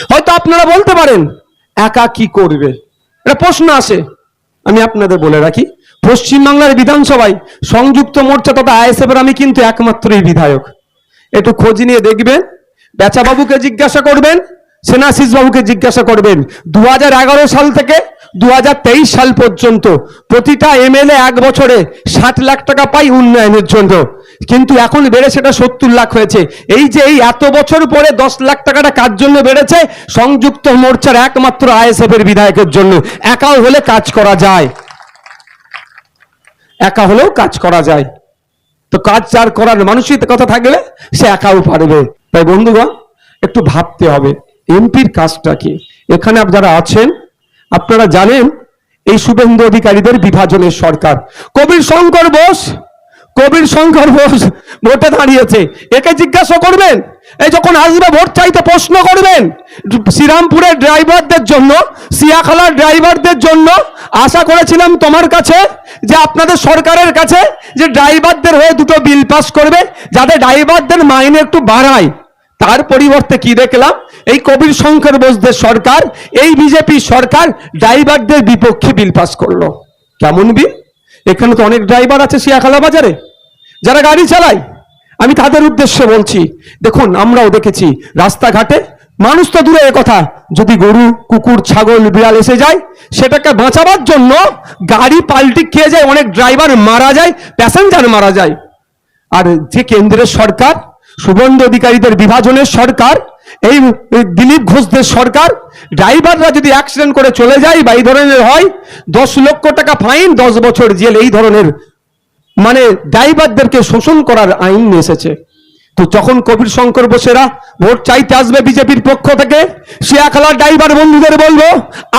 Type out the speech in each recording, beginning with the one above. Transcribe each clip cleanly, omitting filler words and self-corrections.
হয়তো আপনারা বলতে পারেন একা কি করবে, এটা প্রশ্ন আসে। আমি আপনাদের বলে রাখি, পশ্চিমবাংলার বিধানসভায় সংযুক্ত মোর্চা তথা আইএসএফ এর আমি কিন্তু একমাত্রই বিধায়ক। একটু খোঁজ নিয়ে দেখবেন, বেচাবাবুকে জিজ্ঞাসা করবেন, সেনাশিস বাবুকে জিজ্ঞাসা করবেন। 2011 সাল থেকে 2023 সাল পর্যন্ত প্রতিটা এমএলএ এক বছরে 60 লাখ টাকা পাই উন্নয়নের জন্য, কিন্তু এখন বেড়ে সেটা 70 লাখ হয়েছে। এই যে এই এত বছর পরে 10 লাখ টাকাটা কার জন্য বেড়েছে? সংযুক্ত মোর্চার একমাত্র আইএসএফ এর বিধায়কের জন্য। একাও হলে কাজ করা যায়, একা হলেও কাজ করা যায়। তো কাজ যার করার মানসিকতা থাকলে সে একাও পারবে। তাই বন্ধুগণ, একটু ভাবতে হবে এমপির কাজটা কি। এখানে যারা আছেন আপনারা জানেন এই শুভেন্দু অধিকারীদের বিভাজনের সরকার। কবির শঙ্কর বোস ভোটে দাঁড়িয়েছে, একে জিজ্ঞাসা করবেন, এই যখন আসবে ভোট চাইতে প্রশ্ন করবেন শ্রীরামপুরের ড্রাইভারদের জন্য, সিয়াখালার ড্রাইভারদের জন্য আশা করেছিলাম তোমার কাছে যে আপনাদের সরকারের কাছে যে ড্রাইভারদের হয়ে দুটো বিল পাস করবে যাতে ড্রাইভারদের মাইনে একটু বাড়ায়। তার পরিবর্তে কি দেখলাম, এই কবির শঙ্কর বোসদের সরকার, এই বিজেপি সরকার ড্রাইভারদের বিপক্ষে বিল পাস করলো। কেমন বিল? এখানে তো অনেক ড্রাইভার আছে সিয়াখালা বাজারে যারা গাড়ি চালায়, আমি তাদের উদ্দেশ্যে বলছি, দেখুন আমরাও দেখেছি রাস্তাঘাটে মানুষ তো দূরে কথা, যদি গরু কুকুর ছাগল বিড়াল এসে যায় সেটাকে বাঁচাবার জন্য গাড়ি পাল্টি খেয়ে যায়, অনেক ড্রাইভার মারা যায়, প্যাসেঞ্জার মারা যায়। আর যে কেন্দ্রের সরকার শুভেন্দু অধিকারীদের বিভাজনের সরকার, এই দিলীপ ঘোষদের সরকার, ড্রাইভাররা যদি অ্যাক্সিডেন্ট করে চলে যায় বা এই ধরনের হয় 10 লক্ষ টাকা ফাইন, 10 বছর জেল, এই ধরনের মানে ড্রাইভারদেরকে শোষণ করার আইন এসেছে। তো যখন কবির শঙ্কর বোসেরা ভোট চাইতে আসবে বিজেপির পক্ষ থেকে, সিয়াখালার ড্রাইভার বন্ধুদের বলবো,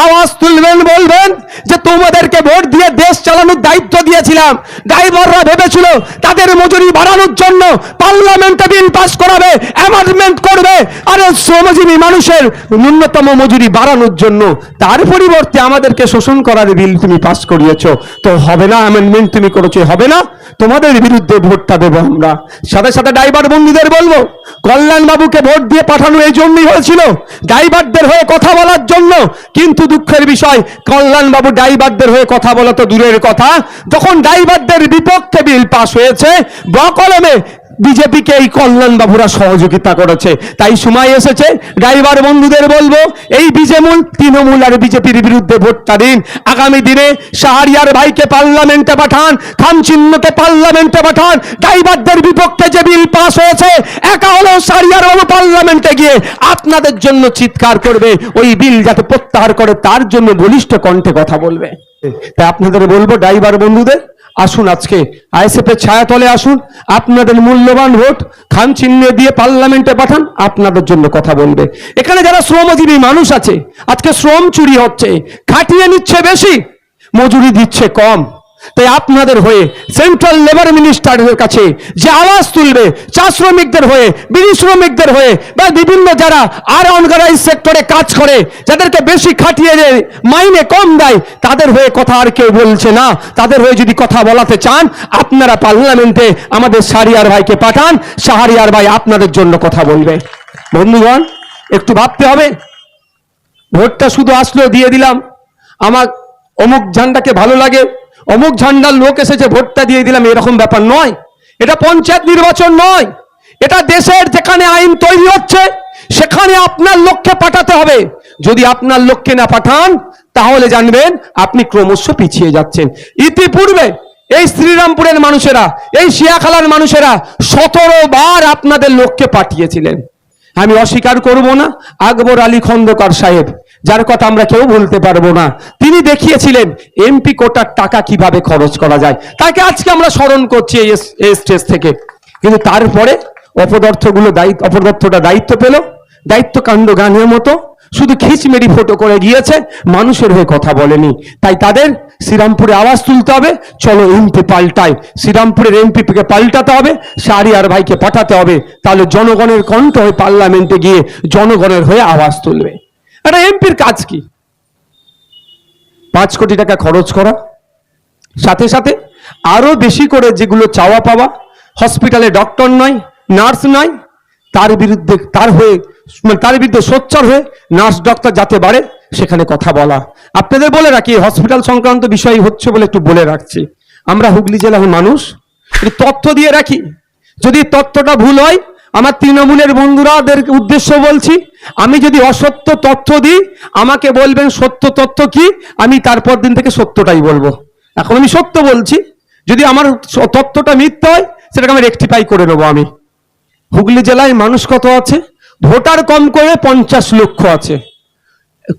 আওয়াজ তুলবেন, বলবেন যে তোমাদেরকে ভোট দিয়ে দেশ চালানোর দায়িত্ব দিয়েছিলাম। ড্রাইভাররা ভেবেছিল তাদের মজুরি বাড়ানোর জন্য পার্লামেন্টে বিল পাস করাবে, অ্যামেন্ডমেন্ট করবে, আর শ্রমজীবী মানুষের ন্যূনতম মজুরি বাড়ানোর জন্য। তার পরিবর্তে আমাদেরকে শোষণ করার বিল তুমি পাস করিয়েছো। তো হবে না, অ্যামেন্ডমেন্ট তুমি করেছো, হবে না, তোমাদের বিরুদ্ধে ভোটটা দেবো আমরা। সাথে সাথে ড্রাইভার বন্ধুদের বলবো, কল্যাণ বাবুকে ভোট দিয়ে পাঠানো এই জন্যই হয়েছিল, ড্রাইভারদের হয়ে কথা বলার জন্য। কিন্তু দুঃখের বিষয়, কল্যাণ বাবু ড্রাইভারদের হয়ে কথা বলা তো দূরের কথা, যখন ড্রাইভারদের বিপক্ষে বিল পাস হয়েছে বকলমে বিজেপিকে এই কল্যাণ বাবুরা সহযোগিতা করেছে। তাই সময় এসেছে ড্রাইভার বন্ধুদের বলবো, এই বিজেমূল তৃণমূল আর বিজেপির বিরুদ্ধে ভোটটা দিন। আগামী দিনে শাহরিয়ার ভাইকে পার্লামেন্টে পাঠান, খামচিহ্নকে পার্লামেন্টে পাঠান। ড্রাইভারদের বিপক্ষে যে বিল পাস হয়েছে, একা হলেও শাহরিয়ার বাবু পার্লামেন্টে গিয়ে আপনাদের জন্য চিৎকার করবে, ওই বিল যাতে প্রত্যাহার করে তার জন্য বলিষ্ঠ কণ্ঠে কথা বলবে। তাই আপনাদের বলবো ড্রাইভার বন্ধুদের, আসুন আজকে আইএসএফ এর ছায়াতলে আসুন, আপনাদের মূল্যবান ভোট খাম চিহ্ন দিয়ে পার্লামেন্টে পাঠান, আপনাদের জন্য কথা বলবে। এখানে যারা শ্রমজীবী মানুষ আছে, আজকে শ্রম চুরি হচ্ছে, খাটিয়ে নিচ্ছে বেশি, মজুরি দিচ্ছে কম। তাই আপনাদের হয়ে সেন্ট্রাল লেবার মিনিস্টারের কাছে যে আওয়াজ তুলবে, চা শ্রমিকদের হয়ে, বিড়ি শ্রমিকদের হয়ে, বা বিভিন্ন যারা আর অনগানাইজ সেক্টরে কাজ করে, যাদেরকে বেশি খাটিয়ে দেয়, মাইনে কম দেয়, তাদের হয়ে কথা আর কেউ বলছে না। তাদের হয়ে যদি কথা বলাতে চান, আপনারা পার্লামেন্টে আমাদের শাহরিয়ার ভাইকে পাঠান, শাহরিয়ার ভাই আপনাদের জন্য কথা বলবে। বন্ধুগণ, একটু ভাবতে হবে, ভোটটা শুধু আসলো দিয়ে দিলাম, আমার অমুক ঝান্ডাকে ভালো লাগে, অমুক ঝান্ডার লোক এসেছে ভোটটা দিয়ে দিলাম, এরকম ব্যাপার নয়। এটা পঞ্চায়েত নির্বাচন নয়, এটা দেশের যেখানে আইন তৈরি হচ্ছে সেখানে আপনার লক্ষ্যে পাঠাতে হবে। যদি আপনার লক্ষ্যে না পাঠান তাহলে জানবেন আপনি ক্রমশ পিছিয়ে যাচ্ছেন। ইতিপূর্বে এই শ্রীরামপুরের মানুষেরা, এই সিয়াখালার মানুষেরা 17 বার আপনাদের লক্ষ্যে পাঠিয়েছিলেন। আমি অস্বীকার করব না, আকবর আলী খন্দকার সাহেব, যার কথা আমরা কেউ বলতে পারবো না, তিনি দেখিয়েছিলেন এমপি কোটার টাকা কিভাবে খরচ করা যায়। তাকে আজকে আমরা স্মরণ করছি এই স্টেজ থেকে। কিন্তু তারপরে অপদার্থটা দায়িত্ব পেল, দায়িত্ব কাণ্ড গানের মতো শুধু খিচমেরি ফটো করে গিয়েছে, মানুষের হয়ে কথা বলেনি। তাই তাদের শ্রীরামপুরে আওয়াজ তুলতে হবে, চলো এমপি পাল্টায়, শ্রীরামপুরের এমপিকে পাল্টাতে হবে, শাহরিয়ার ভাইকে পাঠাতে হবে, তাহলে জনগণের কণ্ঠ হয়ে পার্লামেন্টে গিয়ে জনগণের হয়ে আওয়াজ তুলবে। একটা এমপির কাজ কি? 5 কোটি টাকা খরচ করা, সাথে সাথে আরো বেশি করে যেগুলো চাওয়া পাওয়া, হসপিটালে ডক্টর নয়, নার্স নয়, তার বিরুদ্ধে তার হয়ে মানে তার বিরুদ্ধে সোচ্চার হয়ে নার্স ডক্টর যাতে বাড়ে সেখানে কথা বলা। আপনাদের বলে রাখি, হসপিটাল সংক্রান্ত বিষয় হচ্ছে বলে একটু বলে রাখছি, আমরা হুগলি জেলার মানুষ, একটু তথ্য দিয়ে রাখি। যদি তথ্যটা ভুল হয়, আমার তৃণমূলের বন্ধুরাদের উদ্দেশ্য বলছি, আমি যদি অসত্য তথ্য দিই আমাকে বলবেন সত্য তথ্য কি, আমি তারপর দিন থেকে সত্যটাই বলবো। এখন আমি সত্য বলছি, যদি আমার তথ্যটা মিথ্যা হয় সেটাকে আমি রেকটিফাই করে নেবো। আমি হুগলি জেলায় মানুষ কত আছে? ভোটার কম করে 50 লক্ষ আছে,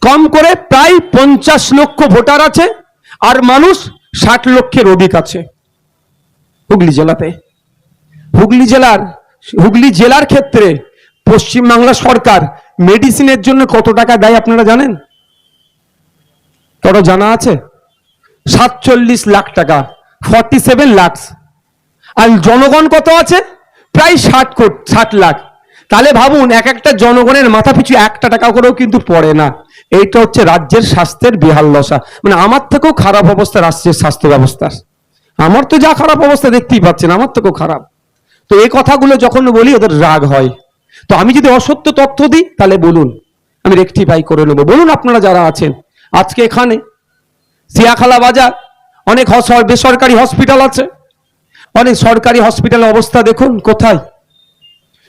কম করে প্রায় 50 লক্ষ ভোটার আছে, আর মানুষ 60 লক্ষের অধিক আছে হুগলি জেলাতে। হুগলি জেলার ক্ষেত্রে পশ্চিমবাংলা সরকার মেডিসিনের জন্য কত টাকা দেয় আপনারা জানেন? কারো জানা আছে? 47 লাখ টাকা, 47 লাখ। আর জনগণ কত আছে? প্রায় 60 লাখ। তাহলে ভাবুন, এক একটা জনগণের মাথা পিছু 1 টাকা করেও কিন্তু পড়ে না। এইটা হচ্ছে রাজ্যের স্বাস্থ্যের বেহাল দশা। মানে আমার থেকেও খারাপ অবস্থা রাজ্যের স্বাস্থ্য ব্যবস্থার। আমার তো যা খারাপ অবস্থা দেখতেই পাচ্ছেন, আমার থেকেও খারাপ। তো এই কথাগুলো যখন বলি ওদের রাগ হয়। তো আমি যদি অসত্য তথ্য দিই তাহলে বলুন, আমি রেকটিফাই করে নেবো। বলুন আপনারা যারা আছেন, আজকে এখানে সিয়াখালা বাজার অনেক বেসরকারি হসপিটাল আছে, অনেক সরকারি হসপিটালের অবস্থা দেখুন কোথায়।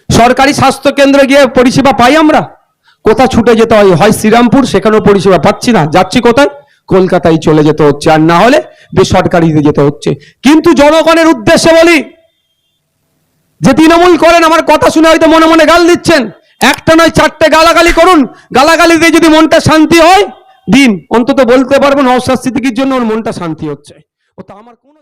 সরকারি স্বাস্থ্য কেন্দ্রে গিয়ে পরিষেবা পাই আমরা, কোথায় ছুটে যেতে হয়, হয় শ্রীরামপুর, সেখানেও পরিষেবা পাচ্ছি না, যাচ্ছি কোথায়? কলকাতায় চলে যেতে হচ্ছে, আর না হলে বেসরকারিতে যেতে হচ্ছে। কিন্তু জনগণের উদ্দেশ্যে বলি, যে তৃণমূল করেন আমার কথা শুনে হয়তো মনে মনে গাল দিচ্ছেন, একটা নয় 4টে গালাগালি করুন, গালাগালি দিয়ে যদি মনটা শান্তি হয় দিন, অন্তত বলতে পারবো নওশাদ সিদ্দিকীর জন্য ওর মনটা শান্তি হচ্ছে। ও তো আমার কোনো